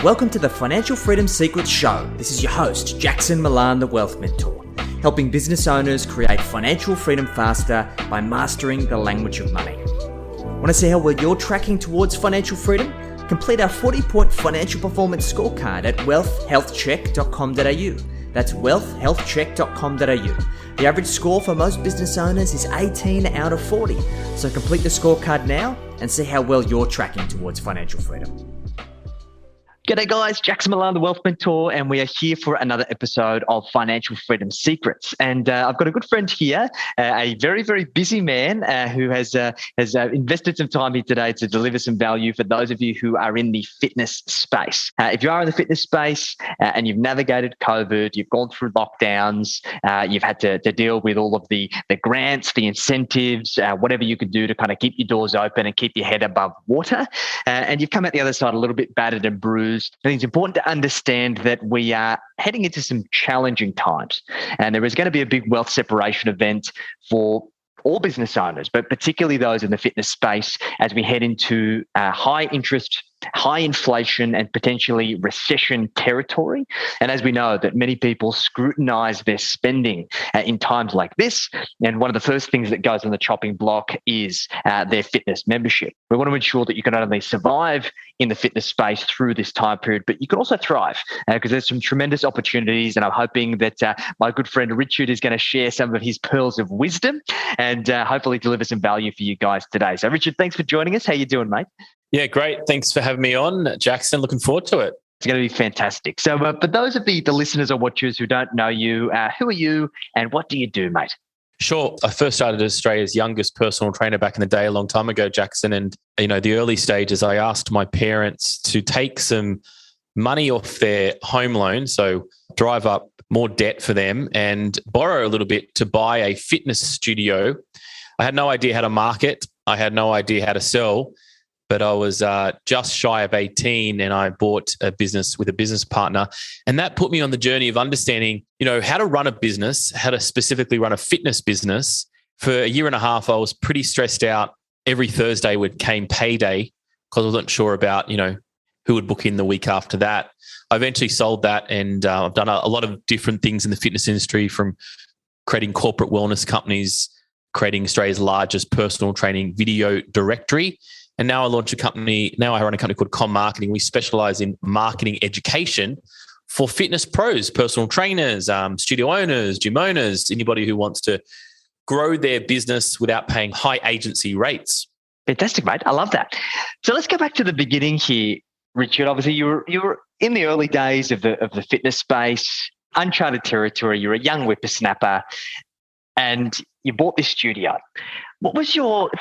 Welcome to the Financial Freedom Secrets Show. This is your host, Jackson Milan, the Wealth Mentor, helping business owners create financial freedom faster by mastering the language of money. Want to see how well you're tracking towards financial freedom? Complete our 40-point financial performance scorecard at wealthhealthcheck.com.au. That's wealthhealthcheck.com.au. The average score for most business owners is 18 out of 40. So complete the scorecard now and see how well you're tracking towards financial freedom. G'day guys, Jackson Milan, the Wealth Mentor, and we are here for another episode of Financial Freedom Secrets. And I've got a good friend here, a very, very busy man who has invested some time here today to deliver some value for those of you who are in the fitness space. If you are in the fitness space and you've navigated COVID, you've gone through lockdowns, you've had to deal with all of the grants, the incentives, whatever you could do to kind of keep your doors open and keep your head above water, and you've come out the other side a little bit battered and bruised. I think it's important to understand that we are heading into some challenging times, and there is going to be a big wealth separation event for all business owners, but particularly those in the fitness space as we head into high interest, high inflation, and potentially recession territory. And as we know that many people scrutinize their spending in times like this, and one of the first things that goes on the chopping block is their fitness membership. We want to ensure that you can not only survive in the fitness space through this time period, but you can also thrive because there's some tremendous opportunities. And I'm hoping that my good friend Richard is going to share some of his pearls of wisdom and hopefully deliver some value for you guys today. So Richard, thanks for joining us. How you doing, mate? Yeah, great. Thanks for having me on, Jackson. Looking forward to it. It's going to be fantastic. So for those of the listeners or watchers who don't know you, who are you and what do you do, mate? Sure. I first started as Australia's youngest personal trainer back in the day, a long time ago, Jackson. And, the early stages, I asked my parents to take some money off their home loan, so drive up more debt for them and borrow a little bit to buy a fitness studio. I had no idea how to market. I had no idea how to sell. But I was just shy of 18 and I bought a business with a business partner. And that put me on the journey of understanding, how to run a business, how to specifically run a fitness business. For a year and a half, I was pretty stressed out. Every Thursday came payday because I wasn't sure about, who would book in the week after that. I eventually sold that and I've done a lot of different things in the fitness industry, from creating corporate wellness companies, creating Australia's largest personal training video directory. And now I run a company called Com Marketing. We specialize in marketing education for fitness pros, personal trainers, studio owners, gym owners, anybody who wants to grow their business without paying high agency rates. Fantastic, mate. I love that. So let's go back to the beginning here, Richard. Obviously, you were in the early days of the fitness space, uncharted territory. You're a young whippersnapper, and you bought this studio. What was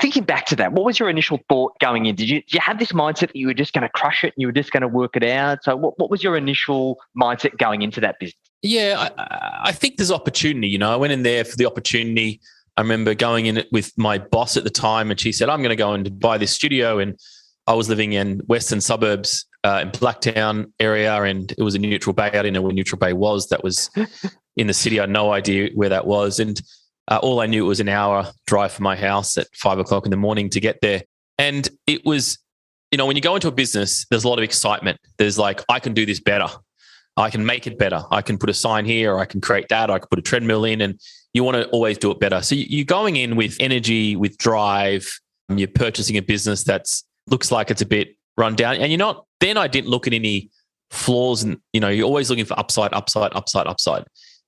thinking back to that, what was your initial thought going in? Did you have this mindset that you were just going to crush it and you were just going to work it out? So what was your initial mindset going into that business? Yeah, I think there's opportunity. I went in there for the opportunity. I remember going in with my boss at the time and she said, I'm going to go and buy this studio. And I was living in western suburbs in Blacktown area, and it was in Neutral Bay. I didn't know where Neutral Bay was. That was in the city. I had no idea where that was. And all I knew, it was an hour drive from my house at 5:00 in the morning to get there. And it was, when you go into a business, there's a lot of excitement. There's like, I can do this better. I can make it better. I can put a sign here, or I can create that, or I can put a treadmill in, and you want to always do it better. So you're going in with energy, with drive. You're purchasing a business that looks like it's a bit run down, and you're not. Then I didn't look at any flaws, and you're always looking for upside.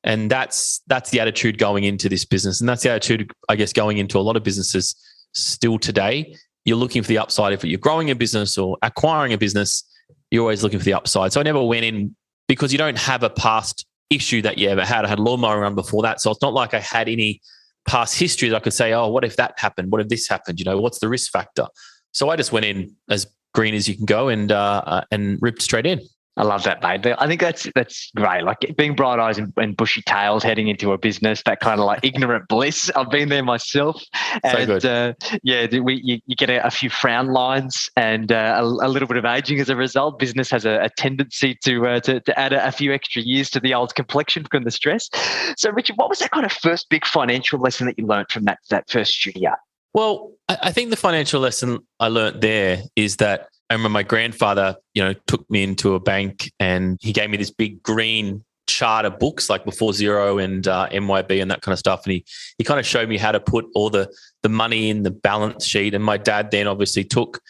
And that's the attitude going into this business. And that's the attitude, I guess, going into a lot of businesses still today. You're looking for the upside. If you're growing a business or acquiring a business, you're always looking for the upside. So I never went in because you don't have a past issue that you ever had. I had a lawnmower run before that. So it's not like I had any past history that I could say, oh, what if that happened? What if this happened? What's the risk factor? So I just went in as green as you can go and ripped straight in. I love that, mate. I think that's great. Like being bright eyes and bushy tails heading into a business, that kind of like ignorant bliss. I've been there myself. And so good. You get a few frown lines and a little bit of aging as a result. Business has a tendency to add a few extra years to the old complexion from the stress. So Richard, what was that kind of first big financial lesson that you learned from that first studio? Well, I think the financial lesson I learned there is that I remember my grandfather, took me into a bank and he gave me this big green chart of books like Before Zero and MYB and that kind of stuff. And he kind of showed me how to put all the money in the balance sheet. And my dad then obviously took,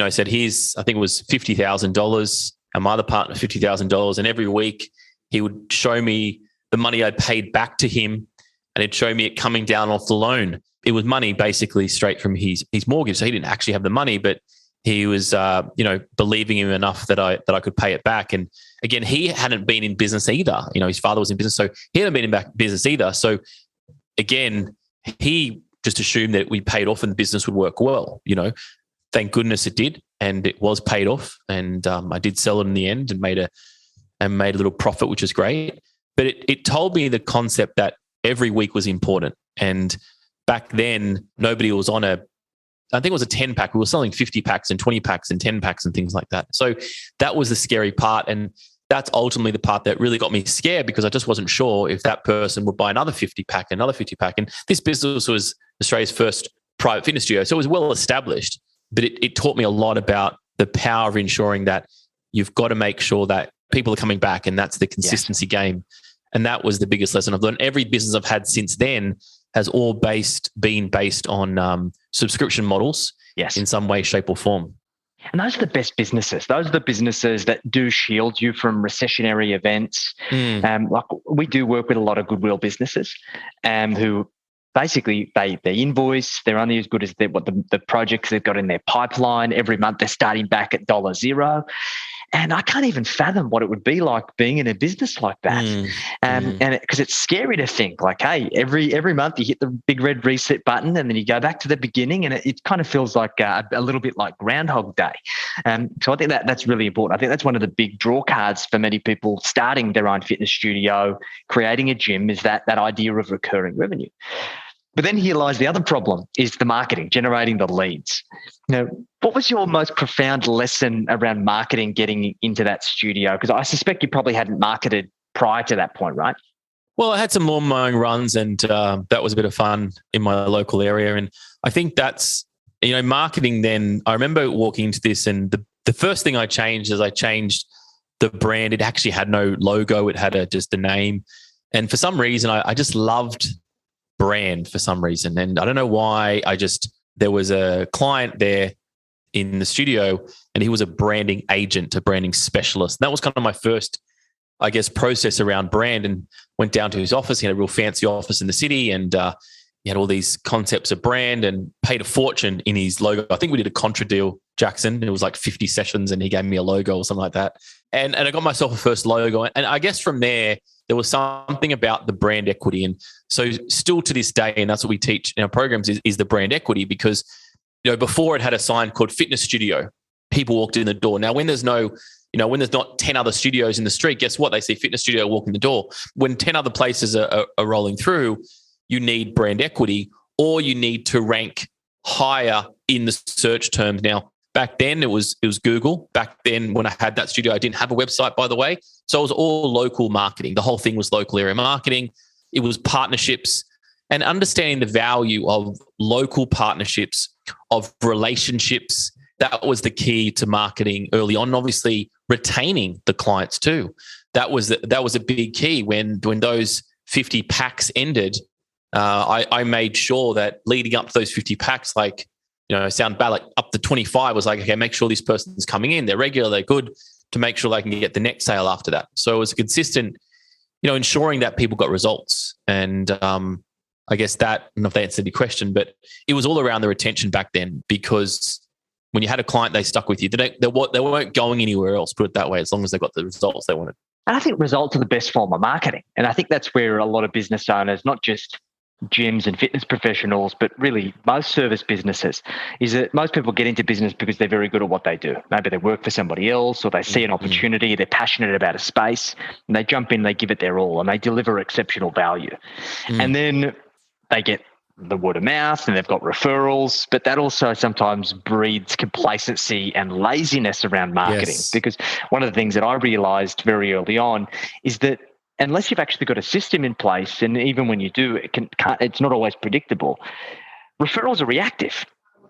said, here's, I think it was $50,000 and my other partner $50,000. And every week he would show me the money I paid back to him and he'd show me it coming down off the loan. It was money basically straight from his mortgage. So he didn't actually have the money, but he was, believing him enough that I could pay it back. And again, he hadn't been in business either. His father was in business, so he hadn't been in business either. So again, he just assumed that we paid off and the business would work well. Thank goodness it did, and it was paid off. And I did sell it in the end and made a little profit, which is great. But it told me the concept that every week was important. And back then, nobody was on I think it was a 10 pack. We were selling 50 packs and 20 packs and 10 packs and things like that. So that was the scary part. And that's ultimately the part that really got me scared because I just wasn't sure if that person would buy another 50 pack, another 50 pack. And this business was Australia's first private fitness studio. So it was well established, but it taught me a lot about the power of ensuring that you've got to make sure that people are coming back, and that's the consistency game. And that was the biggest lesson I've learned. Every business I've had since then has all been based on subscription models in some way, shape or form. And those are the best businesses. Those are the businesses that do shield you from recessionary events. Like we do work with a lot of goodwill businesses who basically they invoice. They're only as good as what the projects they've got in their pipeline. Every month they're starting back at $0. And I can't even fathom what it would be like being in a business like that. And because it's scary to think like, hey, every month you hit the big red reset button and then you go back to the beginning, and it kind of feels like a little bit like Groundhog Day. So I think that's really important. I think that's one of the big draw cards for many people starting their own fitness studio, creating a gym, is that idea of recurring revenue. But then here lies the other problem, is the marketing, generating the leads. What was your most profound lesson around marketing getting into that studio? Because I suspect you probably hadn't marketed prior to that point, right? Well, I had some lawn mowing runs and that was a bit of fun in my local area. And I think that's, marketing then, I remember walking into this and the first thing I changed is I changed the brand. It actually had no logo. It had just a name. And for some reason, I just loved brand for some reason. And I don't know why. There was a client there in the studio and he was a branding agent, a branding specialist. And that was kind of my first, I guess, process around brand, and went down to his office. He had a real fancy office in the city and he had all these concepts of brand and paid a fortune in his logo. I think we did a contra deal, Jackson. It was like 50 sessions and he gave me a logo or something like that. And I got myself a first logo. And I guess from there was something about the brand equity. And so still to this day, and that's what we teach in our programs is the brand equity, because, before it had a sign called Fitness Studio, people walked in the door. Now, when there's not 10 other studios in the street, guess what? They see Fitness Studio walk in the door. When 10 other places are rolling through, you need brand equity, or you need to rank higher in the search terms. Now, back then it was Google. Back then when I had that studio, I didn't have a website, by the way. So it was all local marketing. The whole thing was local area marketing. It was partnerships and understanding the value of local partnerships, of relationships. That was the key to marketing early on. And obviously retaining the clients too. That was a big key. When those 50 packs ended, I made sure that leading up to those 50 packs, sound bad, like up to 25 was like, okay, make sure this person's coming in. They're regular, they're good, to make sure they can get the next sale after that. So it was a consistent, ensuring that people got results. And I guess that, I don't know if that answered your question, but it was all around the retention back then, because when you had a client, they stuck with you. They weren't going anywhere else, put it that way, as long as they got the results they wanted. And I think results are the best form of marketing. And I think that's where a lot of business owners, not just gyms and fitness professionals, but really most service businesses, is that most people get into business because they're very good at what they do. Maybe they work for somebody else, or they see an opportunity, they're passionate about a space, and they jump in, they give it their all, and they deliver exceptional value. And then they get the word of mouth and they've got referrals, but that also sometimes breeds complacency and laziness around marketing. Yes. Because one of the things that I realized very early on is that unless you've actually got a system in place, and even when you do, it's not always predictable, referrals are reactive.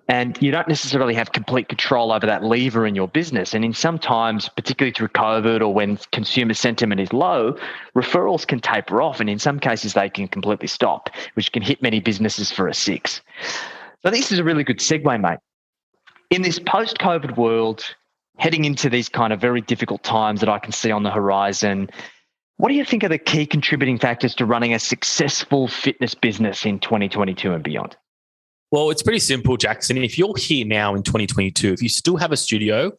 And you don't necessarily have complete control over that lever in your business. And in some times, particularly through COVID or when consumer sentiment is low, referrals can taper off. And in some cases, they can completely stop, which can hit many businesses for a 6. So this is a really good segue, mate. In this post-COVID world, heading into these kind of very difficult times that I can see on the horizon, what do you think are the key contributing factors to running a successful fitness business in 2022 and beyond? Well, it's pretty simple, Jackson. If you're here now in 2022, if you still have a studio,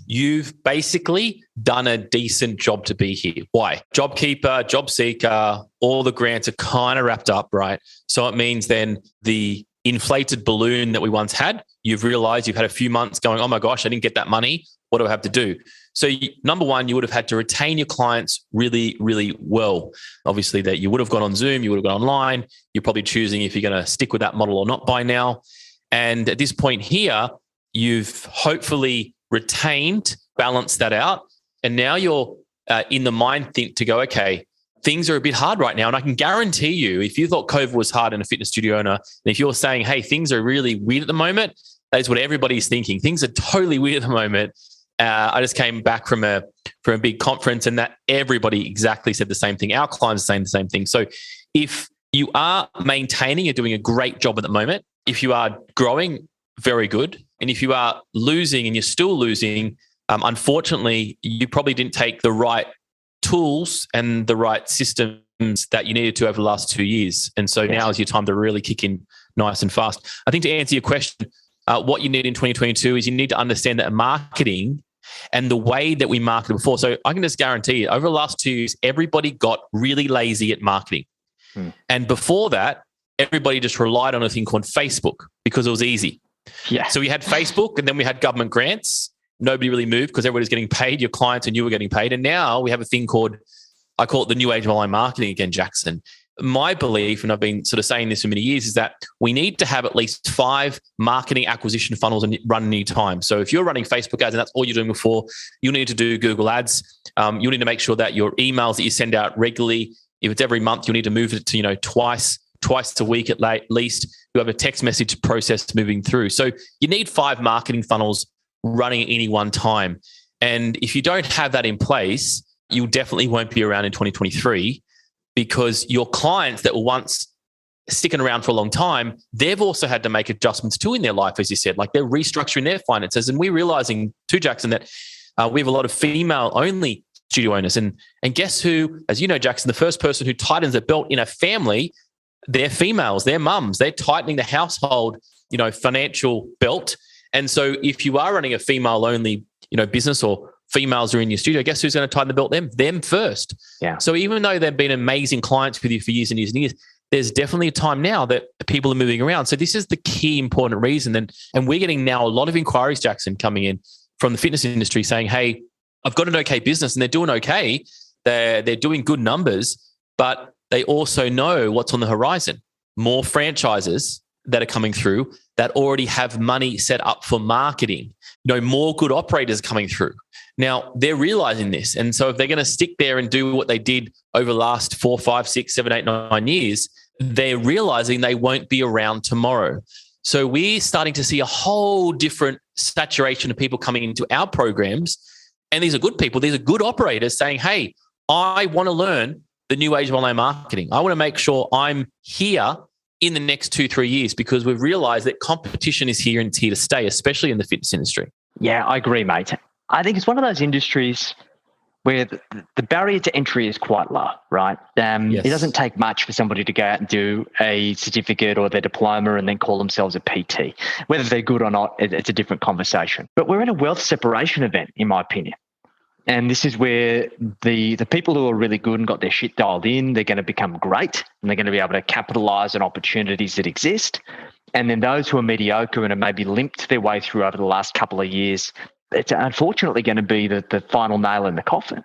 you've basically done a decent job to be here. Why? JobKeeper, Job Seeker, all the grants are kind of wrapped up, right? So it means then the inflated balloon that we once had, you've realized you've had a few months going, oh my gosh, I didn't get that money. What do I have to do? So number one, you would have had to retain your clients really, really well. Obviously that you would have gone on Zoom, you would have gone online. You're probably choosing if you're going to stick with that model or not by now. And at this point here, you've hopefully retained, balanced that out. And now you're in the mind think to go, okay, things are a bit hard right now. And I can guarantee you, if you thought COVID was hard in a fitness studio owner, and if you're saying, hey, things are really weird at the moment, that is what everybody's thinking. Things are totally weird at the moment. I just came back from a big conference and that everybody exactly said the same thing. Our clients are saying the same thing. So if you are maintaining, you're doing a great job at the moment. If you are growing, very good. And if you are losing and you're still losing, unfortunately, you probably didn't take the right tools and the right systems that you needed to over the last 2 years. And so now is your time to really kick in nice and fast. I think to answer your question, what you need in 2022 is you need to understand that marketing and the way that we marketed before. So I can just guarantee you, over the last 2 years, everybody got really lazy at marketing. And before that, everybody just relied on a thing called Facebook because it was easy. Yeah. So we had Facebook and then we had government grants. Nobody really moved because everybody's getting paid, your clients and you were getting paid. And now we have a thing called, I call it the new age of online marketing again, Jackson. My belief, and I've been sort of saying this for many years, is that we need to have at least 5 marketing acquisition funnels and run any time. So if you're running Facebook ads and that's all you're doing before, you need to do Google ads. You need to make sure that your emails that you send out regularly, if it's every month, you need to move it to, twice a week at least. You have a text message process moving through. So you need 5 marketing funnels running at any one time. And if you don't have that in place, you definitely won't be around in 2023. Because your clients that were once sticking around for a long time, they've also had to make adjustments too in their life, as you said, like they're restructuring their finances. And we're realizing too, Jackson, that we have a lot of female-only studio owners. And guess who, as you know, Jackson, the first person who tightens a belt in a family, they're females, they're mums. They're tightening the household, financial belt. And so if you are running a female-only, business or females are in your studio, guess who's going to tighten the belt? Them first. Yeah. So even though they've been amazing clients with you for years and years and years, there's definitely a time now that people are moving around. So this is the key important reason. And we're getting now a lot of inquiries, Jackson, coming in from the fitness industry saying, hey, I've got an okay business and they're doing okay. They're doing good numbers, but they also know what's on the horizon. More franchises that are coming through that already have money set up for marketing. More good operators coming through. Now, they're realizing this. And so if they're going to stick there and do what they did over the last 4, 5, 6, 7, 8, 9 years, they're realizing they won't be around tomorrow. So we're starting to see a whole different saturation of people coming into our programs. And these are good people. These are good operators saying, hey, I want to learn the new age of online marketing. I want to make sure I'm here in the next 2-3 years because we've realized that competition is here and it's here to stay, especially in the fitness industry. Yeah, I agree, mate. I think it's one of those industries where the barrier to entry is quite low, right? Yes. It doesn't take much for somebody to go out and do a certificate or their diploma and then call themselves a PT. Whether they're good or not, it's a different conversation. But we're in a wealth separation event, in my opinion. And this is where the people who are really good and got their shit dialed in, they're going to become great and they're going to be able to capitalize on opportunities that exist. And then those who are mediocre and have maybe limped their way through over the last couple of years, it's unfortunately going to be the final nail in the coffin.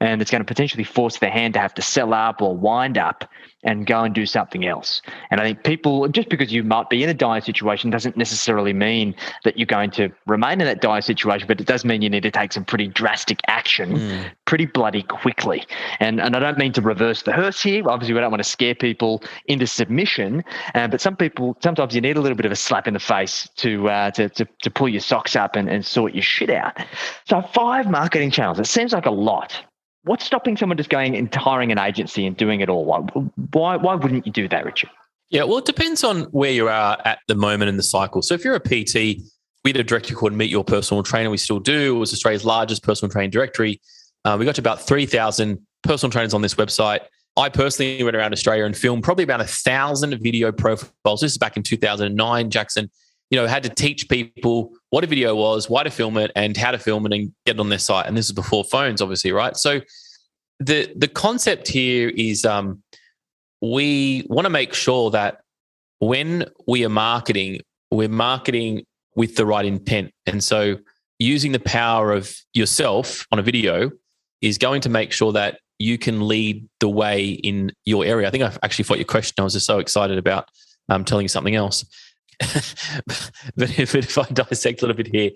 and it's going to potentially force their hand to have to sell up or wind up and go and do something else. And I think people, just because you might be in a dire situation doesn't necessarily mean that you're going to remain in that dire situation, but it does mean you need to take some pretty drastic action pretty bloody quickly. And I don't mean to reverse the hearse here. Obviously, we don't want to scare people into submission, but sometimes you need a little bit of a slap in the face to pull your socks up and sort your shit out. So 5 marketing channels, it seems like a lot. What's stopping someone just going and hiring an agency and doing it all? Why wouldn't you do that, Richard? Yeah, well, it depends on where you are at the moment in the cycle. So if you're a PT, we had a directory called Meet Your Personal Trainer. We still do. It was Australia's largest personal training directory. We got to about 3,000 personal trainers on this website. I personally went around Australia and filmed probably about 1,000 video profiles. This is back in 2009, Jackson. Had to teach people what a video was, why to film it, and how to film it and get it on their site. And this is before phones, obviously, right? So the concept here is we want to make sure that when we are marketing, we're marketing with the right intent. And so using the power of yourself on a video is going to make sure that you can lead the way in your area. I think I've actually thought your question. I was just so excited about telling you something else. but if I dissect a little bit here,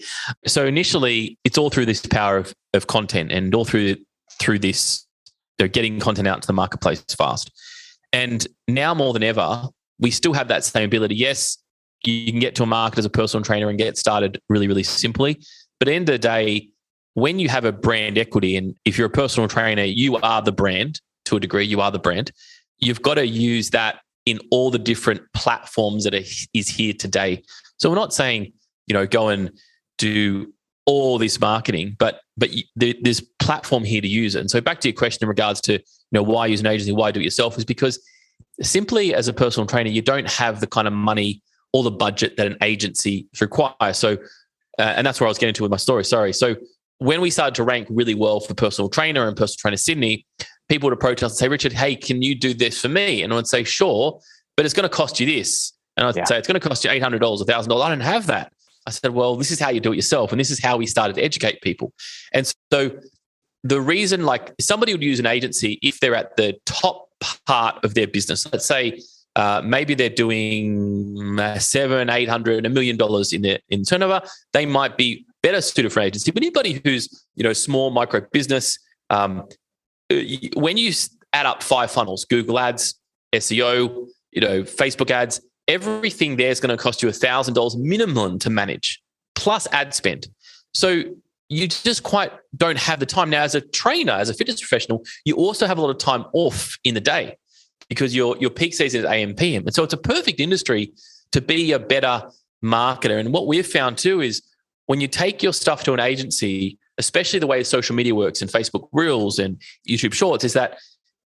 so initially it's all through this power of content and all through this, they're getting content out to the marketplace fast. And now more than ever, we still have that same ability. Yes, you can get to a market as a personal trainer and get started really, really simply. But at the end of the day, when you have a brand equity, and if you're a personal trainer, you are the brand to a degree, you are the brand. You've got to use that in all the different platforms that is here today. So we're not saying, go and do all this marketing, but there's platform here to use it. And so back to your question in regards to, why use an agency, why do it yourself, is because simply as a personal trainer, you don't have the kind of money or the budget that an agency requires. So, and that's where I was getting to with my story. Sorry. So when we started to rank really well for personal trainer and personal trainer Sydney, people would approach us and say, Richard, hey, can you do this for me? And I would say, sure, but it's going to cost you this. And I'd say, it's going to cost you $800, $1,000. I don't have that. I said, well, this is how you do it yourself. And this is how we started to educate people. And so the reason, like, somebody would use an agency if they're at the top part of their business. Let's say maybe they're doing $700,000, $800,000, $1 million in turnover. They might be better suited for an agency. But anybody who's, small micro business, when you add up 5 funnels, Google ads, SEO, Facebook ads, everything there is going to cost you $1,000 minimum to manage, plus ad spend. So you just quite don't have the time. Now, as a trainer, as a fitness professional, you also have a lot of time off in the day because your peak season is AM, PM. And so it's a perfect industry to be a better marketer. And what we've found too is when you take your stuff to an agency, especially the way social media works and Facebook Reels and YouTube Shorts, is that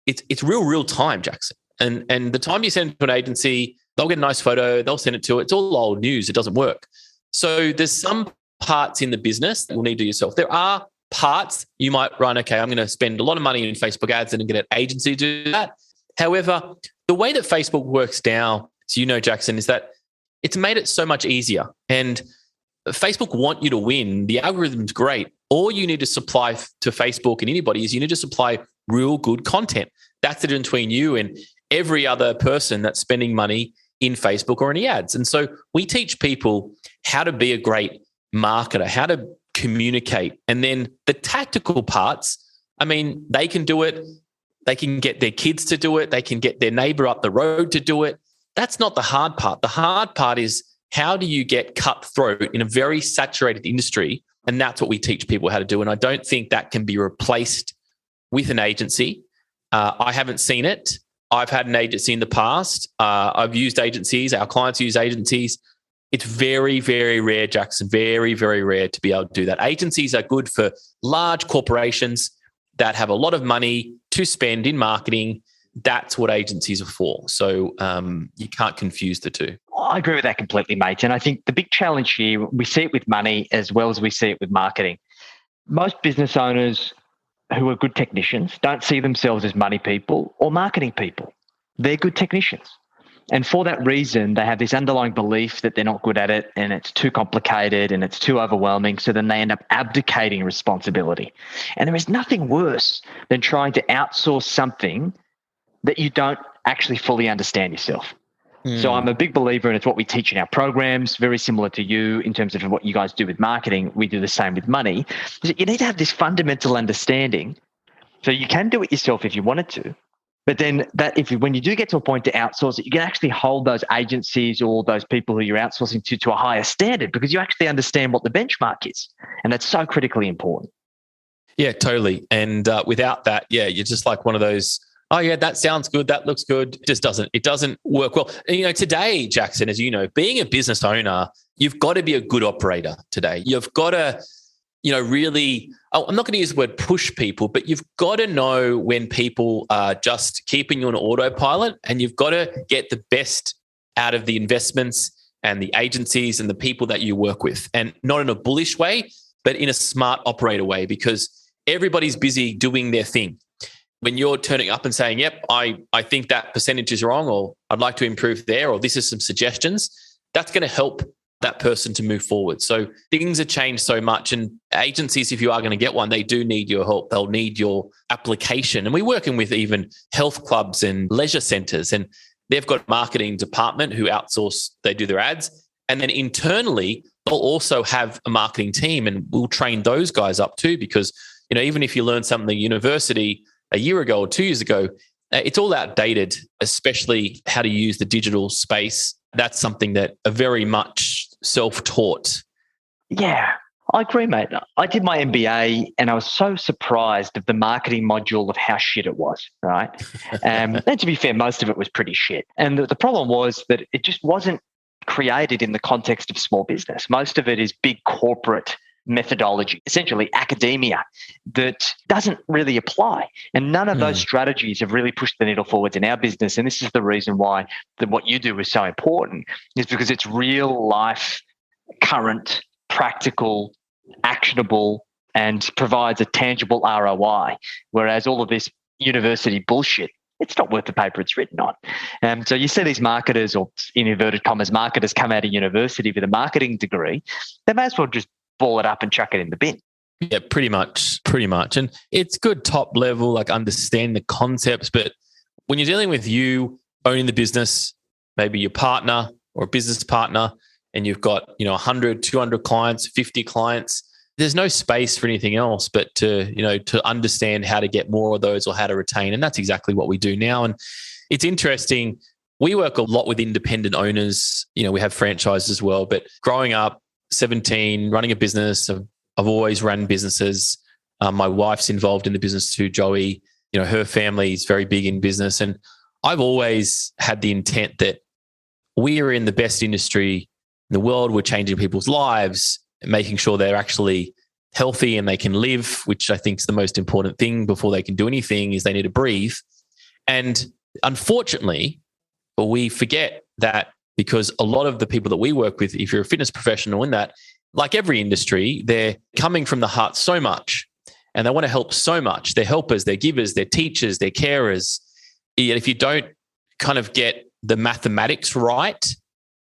it's real time, Jackson. And the time you send it to an agency, they'll get a nice photo, they'll send it to it. It's all old news. It doesn't work. So there's some parts in the business that you'll need to do yourself. There are parts you might run, okay, I'm going to spend a lot of money in Facebook ads and get an agency to do that. However, the way that Facebook works now, so Jackson, is that it's made it so much easier. And Facebook want you to win. The algorithm's great. All you need to supply to Facebook and anybody is you need to supply real good content. That's the difference between you and every other person that's spending money in Facebook or any ads. And so we teach people how to be a great marketer, how to communicate. And then the tactical parts, they can do it. They can get their kids to do it. They can get their neighbor up the road to do it. That's not the hard part. The hard part is how do you get cutthroat in a very saturated industry? And that's what we teach people how to do. And I don't think that can be replaced with an agency. I haven't seen it. I've had an agency in the past. I've used agencies. Our clients use agencies. It's very, very rare, Jackson, very, very rare to be able to do that. Agencies are good for large corporations that have a lot of money to spend in marketing. That's what agencies are for. So you can't confuse the two. I agree with that completely, mate. And I think the big challenge here, we see it with money as well as we see it with marketing. Most business owners who are good technicians don't see themselves as money people or marketing people. They're good technicians. And for that reason, they have this underlying belief that they're not good at it and it's too complicated and it's too overwhelming. So then they end up abdicating responsibility. And there is nothing worse than trying to outsource something that you don't actually fully understand yourself. So I'm a big believer, and it's what we teach in our programs, very similar to you in terms of what you guys do with marketing. We do the same with money. You need to have this fundamental understanding. So you can do it yourself if you wanted to. But then when you do get to a point to outsource it, you can actually hold those agencies or those people who you're outsourcing to a higher standard, because you actually understand what the benchmark is. And that's so critically important. Yeah, totally. And without that, you're just like one of those, oh yeah, that sounds good, that looks good. It doesn't work well. And, today, Jackson, as you know, being a business owner, you've got to be a good operator today. You've got to, really, I'm not going to use the word push people, but you've got to know when people are just keeping you on autopilot, and you've got to get the best out of the investments and the agencies and the people that you work with, and not in a bullish way, but in a smart operator way, because everybody's busy doing their thing. When you're turning up and saying, yep, I think that percentage is wrong, or I'd like to improve there, or this is some suggestions, that's going to help that person to move forward. So things have changed so much, and agencies, if you are going to get one, they do need your help. They'll need your application. And we're working with even health clubs and leisure centers, and they've got a marketing department who outsource, they do their ads. And then internally, they'll also have a marketing team, and we'll train those guys up too, because, even if you learn something at university a year ago or 2 years ago, it's all outdated, especially how to use the digital space. That's something that are very much self-taught. Yeah, I agree, mate. I did my MBA and I was so surprised of the marketing module of how shit it was, right? And to be fair, most of it was pretty shit. And the problem was that it just wasn't created in the context of small business. Most of it is big corporate methodology, essentially academia, that doesn't really apply. And none of those strategies have really pushed the needle forwards in our business. And this is the reason why what you do is so important, is because it's real life, current, practical, actionable, and provides a tangible ROI. Whereas all of this university bullshit, it's not worth the paper it's written on. So you see these marketers, or in inverted commas, marketers come out of university with a marketing degree, they may as well just ball it up and chuck it in the bin. Yeah, pretty much. And it's good top level, like understand the concepts. But when you're dealing with you owning the business, maybe your partner or a business partner, and you've got, 100, 200 clients, 50 clients, there's no space for anything else but to understand how to get more of those or how to retain. And that's exactly what we do now. And it's interesting. We work a lot with independent owners. We have franchises as well, but growing up, 17, running a business. I've always run businesses. My wife's involved in the business too, Joey. Her family is very big in business. And I've always had the intent that we are in the best industry in the world. We're changing people's lives, making sure they're actually healthy and they can live, which I think is the most important thing before they can do anything, is they need to breathe. And unfortunately, we forget that, because a lot of the people that we work with, if you're a fitness professional in that, like every industry, they're coming from the heart so much and they want to help so much. They're helpers, they're givers, they're teachers, they're carers. Yet if you don't kind of get the mathematics right,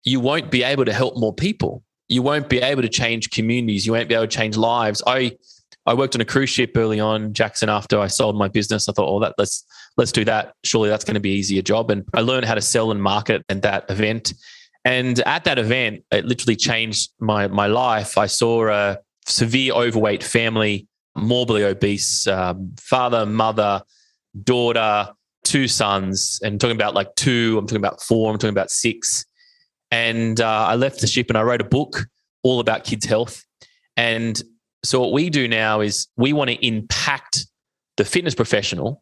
you won't be able to help more people. You won't be able to change communities. You won't be able to change lives. I worked on a cruise ship early on, Jackson, after I sold my business. I thought, let's do that. Surely that's going to be an easier job. And I learned how to sell and market at that event. And at that event, it literally changed my life. I saw a severe overweight family, morbidly obese, father, mother, daughter, 2 sons, and I'm talking about like 2, I'm talking about 4, I'm talking about 6. And I left the ship and I wrote a book all about kids' health. And so what we do now is we want to impact the fitness professional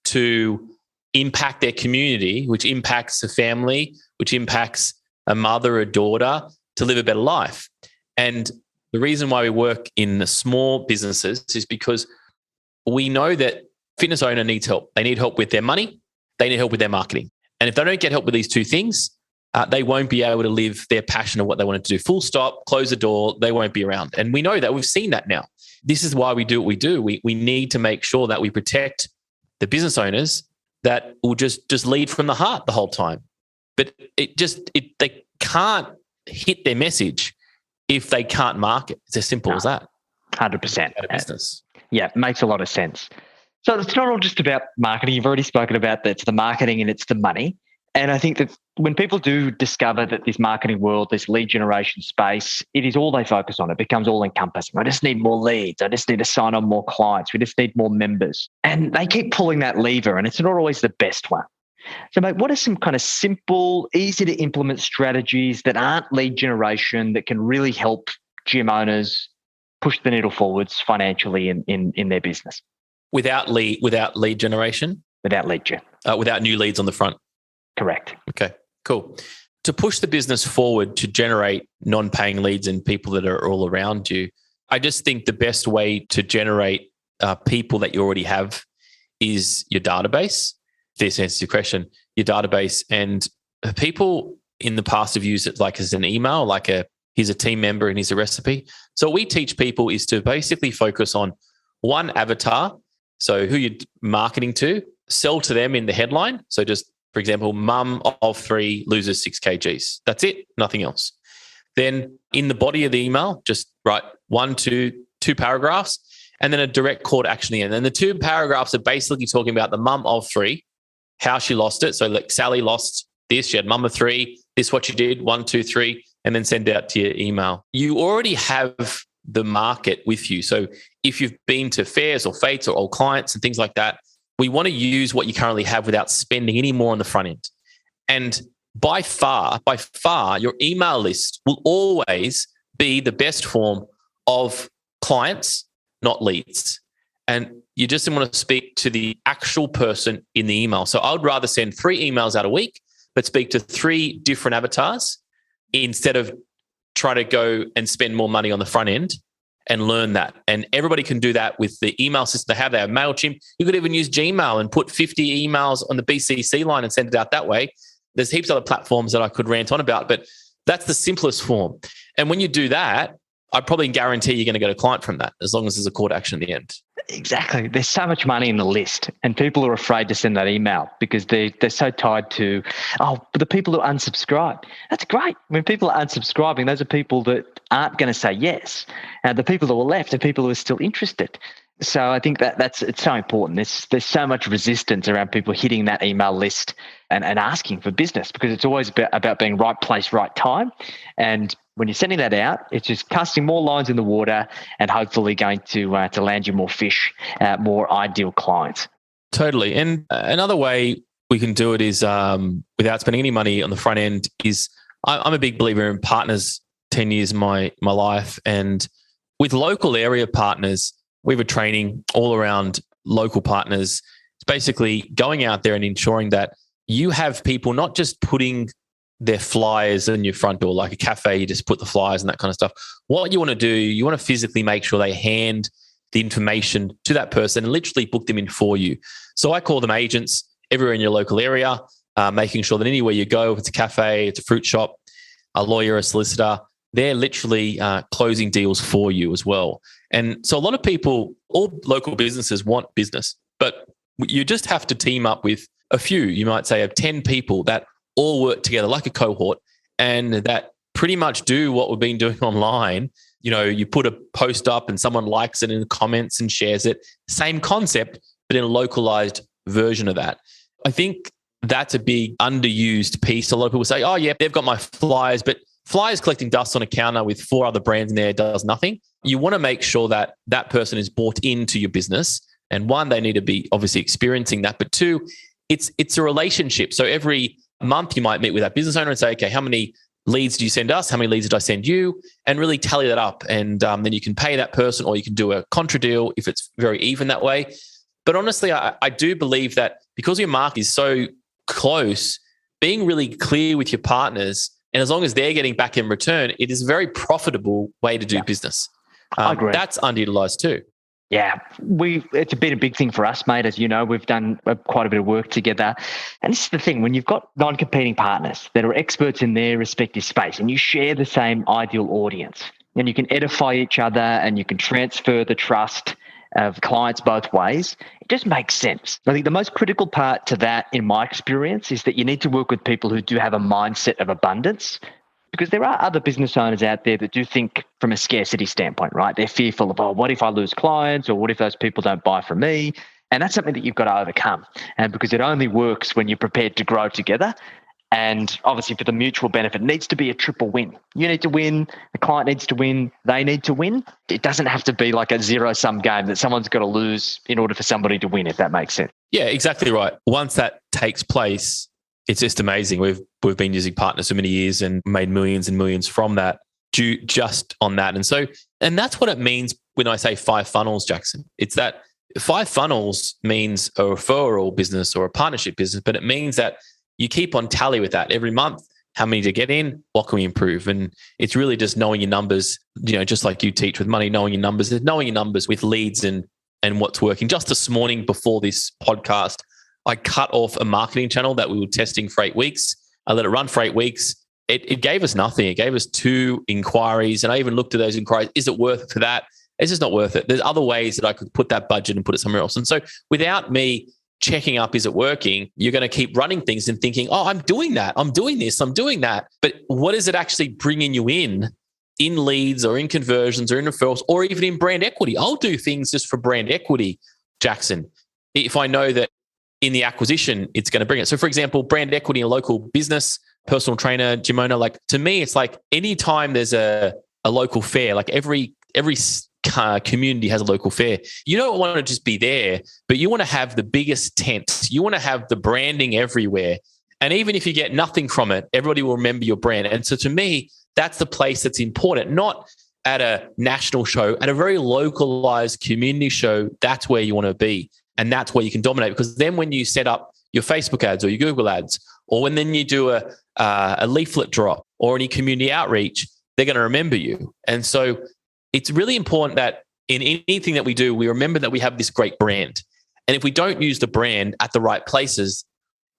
to impact their community, which impacts the family, which impacts a mother, a daughter, to live a better life. And the reason why we work in the small businesses is because we know that fitness owner needs help. They need help with their money. They need help with their marketing. And if they don't get help with these 2 things, they won't be able to live their passion of what they wanted to do. Full stop, close the door, they won't be around. And we know that. We've seen that now. This is why we do what we do. We need to make sure that we protect the business owners that will just lead from the heart the whole time. but they can't hit their message if they can't market. It's as simple as that. 100%. Out of business. Yeah, makes a lot of sense. So it's not all just about marketing. You've already spoken about that. It's the marketing and it's the money. And I think that when people do discover that this marketing world, this lead generation space, it is all they focus on. It becomes all encompassing. I just need more leads. I just need to sign on more clients. We just need more members. And they keep pulling that lever, and it's not always the best one. So, mate, what are some kind of simple, easy to implement strategies that aren't lead generation that can really help gym owners push the needle forwards financially in their business? Without lead generation? Without lead gen. Without new leads on the front? Correct. Okay, cool. To push the business forward, to generate non-paying leads and people that are all around you, I just think the best way to generate people that you already have is your database. This answers your question, your database. And people in the past have used it like as an email, like here's a team member and here's a recipe. So what we teach people is to basically focus on one avatar. So who you're marketing to, sell to them in the headline. So just, for example, mum of 3 loses 6 kgs. That's it, nothing else. Then in the body of the email, just write 2 paragraphs, and then a direct call to action in. And the 2 paragraphs are basically talking about the mum of 3, how she lost it. So like Sally lost this, she had mum of 3, this is what she did, 1, 2, 3, and then send it out to your email. You already have the market with you. So if you've been to fairs or fates or old clients and things like that, we want to use what you currently have without spending any more on the front end. And by far, your email list will always be the best form of clients, not leads. And you just want to speak to the actual person in the email. So I would rather send 3 emails out a week, but speak to 3 different avatars instead of try to go and spend more money on the front end and learn that. And everybody can do that with the email system they have. They have MailChimp. You could even use Gmail and put 50 emails on the BCC line and send it out that way. There's heaps of other platforms that I could rant on about, but that's the simplest form. And when you do that, I probably guarantee you're going to get a client from that, as long as there's a call to action at the end. Exactly. There's so much money in the list, and people are afraid to send that email because they're so tied to, but the people who unsubscribe. That's great. When people are unsubscribing, those are people that aren't going to say yes. The people that were left are people who are still interested. So I think it's so important. There's so much resistance around people hitting that email list and asking for business, because it's always about being right place, right time. And when you're sending that out, it's just casting more lines in the water and hopefully going to land you more fish, more ideal clients. Totally. And another way we can do it is without spending any money on the front end is I'm a big believer in partners. 10 years of my life. And with local area partners, we have a training all around local partners. It's basically going out there and ensuring that you have people not just putting their flyers in your front door, like a cafe, you just put the flyers and that kind of stuff. What you want to do, you want to physically make sure they hand the information to that person and literally book them in for you. So I call them agents everywhere in your local area, making sure that anywhere you go, if it's a cafe, it's a fruit shop, a lawyer, a solicitor, they're literally closing deals for you as well. And so a lot of people, all local businesses want business, but you just have to team up with a few. You might say of 10 people that all work together like a cohort and that pretty much do what we've been doing online. You know, you put a post up and someone likes it in the comments and shares it. Same concept, but in a localized version of that. I think that's a big underused piece. A lot of people say, oh, yeah, they've got my flyers, but flyers collecting dust on a counter with 4 other brands in there does nothing. You want to make sure that that person is bought into your business. And 1, they need to be obviously experiencing that. But 2, it's a relationship. So every month you might meet with that business owner and say, okay, how many leads do you send us? How many leads did I send you? And really tally that up. And then you can pay that person, or you can do a contra deal if it's very even that way. But honestly, I do believe that because your market is so close, being really clear with your partners, and as long as they're getting back in return, it is a very profitable way to do business. I agree. That's underutilized too. Yeah, it's been a big thing for us, mate. As you know, we've done quite a bit of work together. And this is the thing, when you've got non-competing partners that are experts in their respective space and you share the same ideal audience, and you can edify each other and you can transfer the trust, of clients both ways, it just makes sense. I think the most critical part to that, in my experience, is that you need to work with people who do have a mindset of abundance, because there are other business owners out there that do think from a scarcity standpoint, right? They're fearful of, oh, what if I lose clients, or what if those people don't buy from me? And that's something that you've got to overcome. And because it only works when you're prepared to grow together. And obviously, for the mutual benefit, it needs to be a triple win. You need to win, the client needs to win, they need to win. It doesn't have to be like a zero-sum game that someone's got to lose in order for somebody to win, if that makes sense. Yeah, exactly right. Once that takes place, it's just amazing. We've been using partners for many years and made millions and millions from that, just on that. And that's what it means when I say 5 funnels, Jackson. It's that 5 funnels means a referral business or a partnership business, but it means that you keep on tally with that every month. How many to get in? What can we improve? And it's really just knowing your numbers, just like you teach with money, knowing your numbers with leads and what's working. Just this morning before this podcast, I cut off a marketing channel that we were testing for 8 weeks. I let it run for 8 weeks. It gave us nothing. It gave us 2 inquiries. And I even looked at those inquiries. Is it worth it for that? It's just not worth it. There's other ways that I could put that budget and put it somewhere else. And so without me checking up, is it working? You're going to keep running things and thinking, oh, I'm doing that. I'm doing this. I'm doing that. But what is it actually bringing you in leads or in conversions or in referrals or even in brand equity? I'll do things just for brand equity, Jackson, if I know that in the acquisition, it's going to bring it. So for example, brand equity in a local business, personal trainer, gym owner, like to me, it's like anytime there's a local fair, like every community has a local fair. You don't want to just be there, but you want to have the biggest tent. You want to have the branding everywhere. And even if you get nothing from it, everybody will remember your brand. And so to me, that's the place that's important, not at a national show, at a very localized community show. That's where you want to be. And that's where you can dominate, because then when you set up your Facebook ads or your Google ads, or when then you do a leaflet drop or any community outreach, they're going to remember you. And so it's really important that in anything that we do, we remember that we have this great brand. And if we don't use the brand at the right places,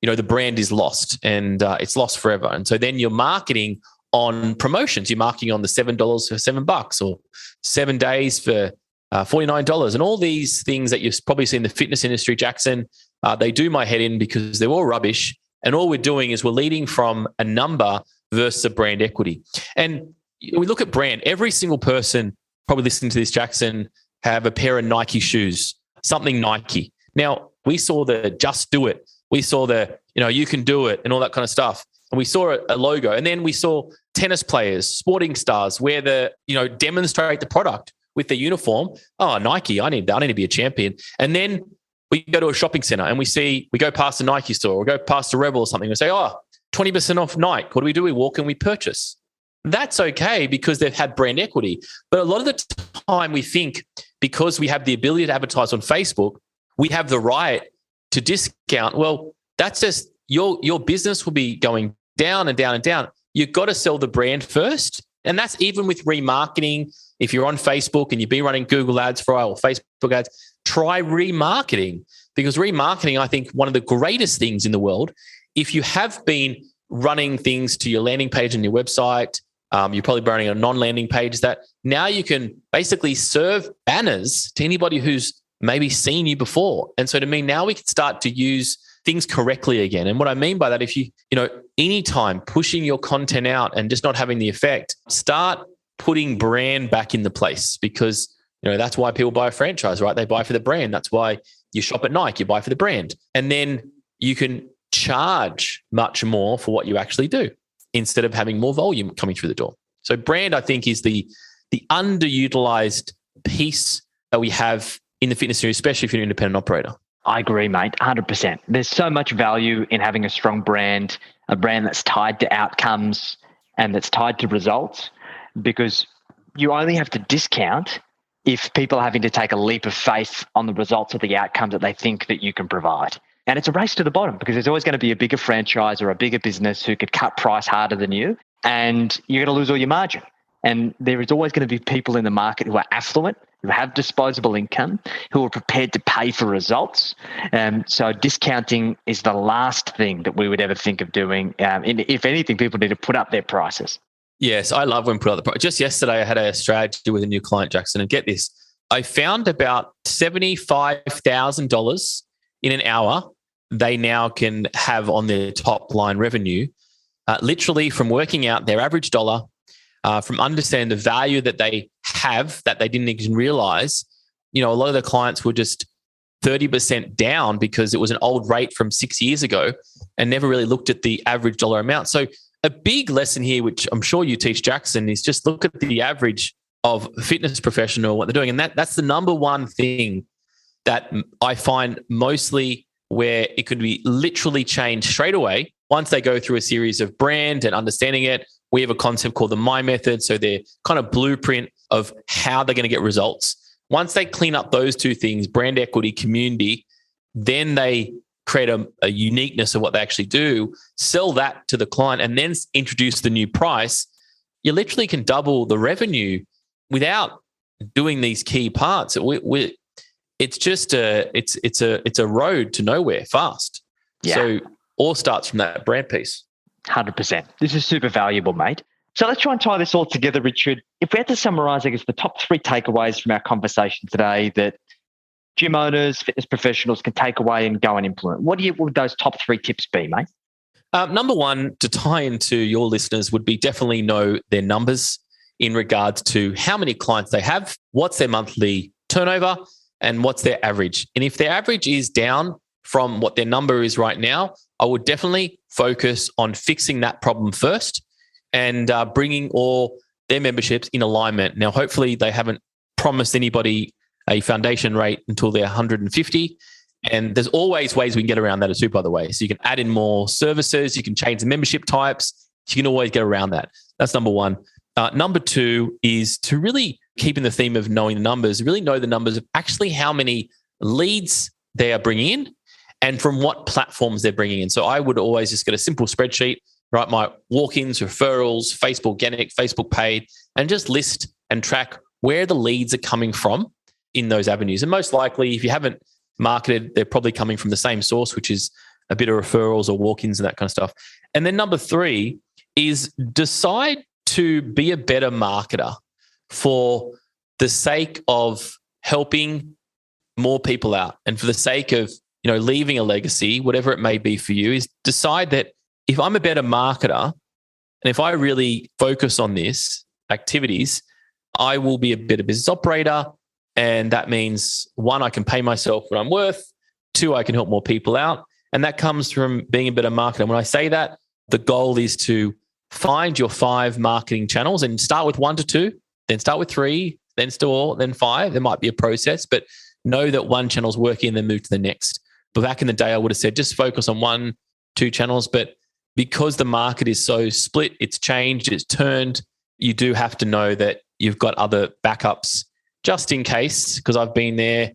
the brand is lost and it's lost forever. And so then you're marketing on promotions. You're marketing on the $7 for $7 or 7 days for $49 and all these things that you've probably seen in the fitness industry, Jackson. They do my head in because they're all rubbish. And all we're doing is we're leading from a number versus a brand equity. And we look at brand. Every single person probably listening to this, Jackson, have a pair of Nike shoes, something Nike. Now, we saw the Just Do It. We saw the, you can do it and all that kind of stuff. And we saw a logo. And then we saw tennis players, sporting stars wear demonstrate the product with their uniform. Oh, Nike, I need to be a champion. And then we go to a shopping center and we go past a Nike store or go past a Rebel or something. We say, 20% off Nike. What do? We walk and we purchase. That's okay because they've had brand equity. But a lot of the time we think because we have the ability to advertise on Facebook, we have the right to discount. Well, that's just your business will be going down and down and down. You've got to sell the brand first. And that's even with remarketing. If you're on Facebook and you've been running Google ads for a while or Facebook ads, try remarketing, because remarketing, I think, one of the greatest things in the world. If you have been running things to your landing page and your website, you're probably running a non-landing page that now you can basically serve banners to anybody who's maybe seen you before. And so to me, now we can start to use things correctly again. And what I mean by that, if anytime pushing your content out and just not having the effect, start putting brand back in the place, because that's why people buy a franchise, right? They buy for the brand. That's why you shop at Nike, you buy for the brand. And then you can charge much more for what you actually do instead of having more volume coming through the door. So brand, I think, is the underutilized piece that we have in the fitness industry, especially if you're an independent operator. I agree, mate, 100%. There's so much value in having a strong brand, a brand that's tied to outcomes and that's tied to results, because you only have to discount if people are having to take a leap of faith on the results of the outcomes that they think that you can provide. And it's a race to the bottom, because there's always going to be a bigger franchise or a bigger business who could cut price harder than you, and you're going to lose all your margin. And there is always going to be people in the market who are affluent, who have disposable income, who are prepared to pay for results. So discounting is the last thing that we would ever think of doing. If anything, people need to put up their prices. Yes, I love when we put up the price. Just yesterday, I had a strategy with a new client, Jackson, and get this. I found about $75,000 in an hour they now can have on their top line revenue, literally from working out their average dollar, from understanding the value that they have that they didn't even realize. A lot of the clients were just 30% down because it was an old rate from 6 years ago and never really looked at the average dollar amount. So a big lesson here, which I'm sure you teach Jackson, is just look at the average of a fitness professional, what they're doing. And that's the number one thing that I find mostly where it could be literally changed straight away once they go through a series of brand and understanding it. We have a concept called the My Method. So they're kind of blueprint of how they're going to get results. Once they clean up those two things, brand equity, community, then they create a uniqueness of what they actually do, sell that to the client, and then introduce the new price. You literally can double the revenue without doing these key parts. It's just it's a road to nowhere fast. Yeah. So all starts from that brand piece. 100%. This is super valuable, mate. So let's try and tie this all together, Richard. If we had to summarize, I guess, the top 3 takeaways from our conversation today that gym owners, fitness professionals can take away and go and implement, what would those top 3 tips be, mate? Number one, to tie into your listeners, would be definitely know their numbers in regards to how many clients they have, what's their monthly turnover, and what's their average. And if their average is down from what their number is right now, I would definitely focus on fixing that problem first and bringing all their memberships in alignment. Now, hopefully they haven't promised anybody a foundation rate until they're 150. And there's always ways we can get around that too, by the way. So you can add in more services, you can change the membership types, you can always get around that. That's number one. Number 2 is to really keep in the theme of knowing the numbers, really know the numbers of actually how many leads they are bringing in and from what platforms they're bringing in. So I would always just get a simple spreadsheet, write my walk-ins, referrals, Facebook organic, Facebook paid, and just list and track where the leads are coming from in those avenues. And most likely, if you haven't marketed, they're probably coming from the same source, which is a bit of referrals or walk-ins and that kind of stuff. And then number 3 is decide to be a better marketer for the sake of helping more people out and for the sake of, leaving a legacy, whatever it may be for you, is decide that if I'm a better marketer and if I really focus on this activities, I will be a better business operator. And that means 1, I can pay myself what I'm worth. 2, I can help more people out. And that comes from being a better marketer. When I say that, the goal is to find your 5 marketing channels and start with 1 to 2, then start with 3, then 4, then 5. There might be a process, but know that one channel's working and then move to the next. But back in the day, I would have said just focus on 1, 2 channels. But because the market is so split, it's changed, it's turned, you do have to know that you've got other backups just in case, because I've been there,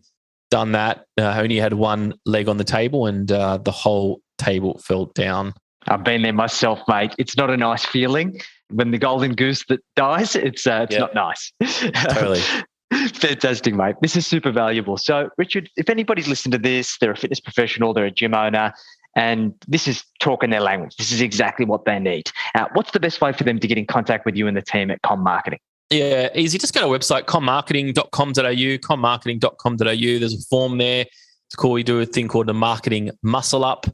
done that. I only had 1 leg on the table and the whole table fell down. I've been there myself, mate. It's not a nice feeling when the golden goose that dies. It's not nice. Totally. Fantastic, mate. This is super valuable. So, Richard, if anybody's listened to this, they're a fitness professional, they're a gym owner, and this is talking their language. This is exactly what they need. What's the best way for them to get in contact with you and the team at Com Marketing? Yeah, easy. Just go to our website, commarketing.com.au, commarketing.com.au. There's a form there. It's cool. We do a thing called the Marketing Muscle Up,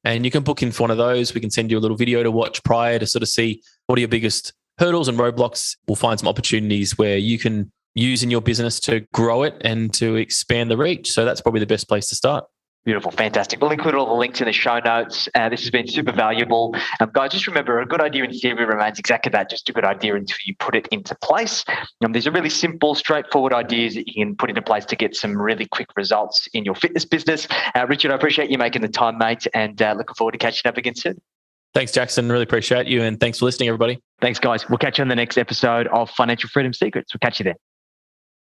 and you can book in for one of those. We can send you a little video to watch prior to sort of see what are your biggest hurdles and roadblocks. We'll find some opportunities where you can use in your business to grow it and to expand the reach. So that's probably the best place to start. Beautiful. Fantastic. We'll include all the links in the show notes. This has been super valuable. Guys, just remember, a good idea in theory remains exactly that, just a good idea until you put it into place. These are really simple, straightforward ideas that you can put into place to get some really quick results in your fitness business. Richard, I appreciate you making the time, mate, and looking forward to catching up again soon. Thanks, Jackson. Really appreciate you, and thanks for listening, everybody. Thanks, guys. We'll catch you on the next episode of Financial Freedom Secrets. We'll catch you then.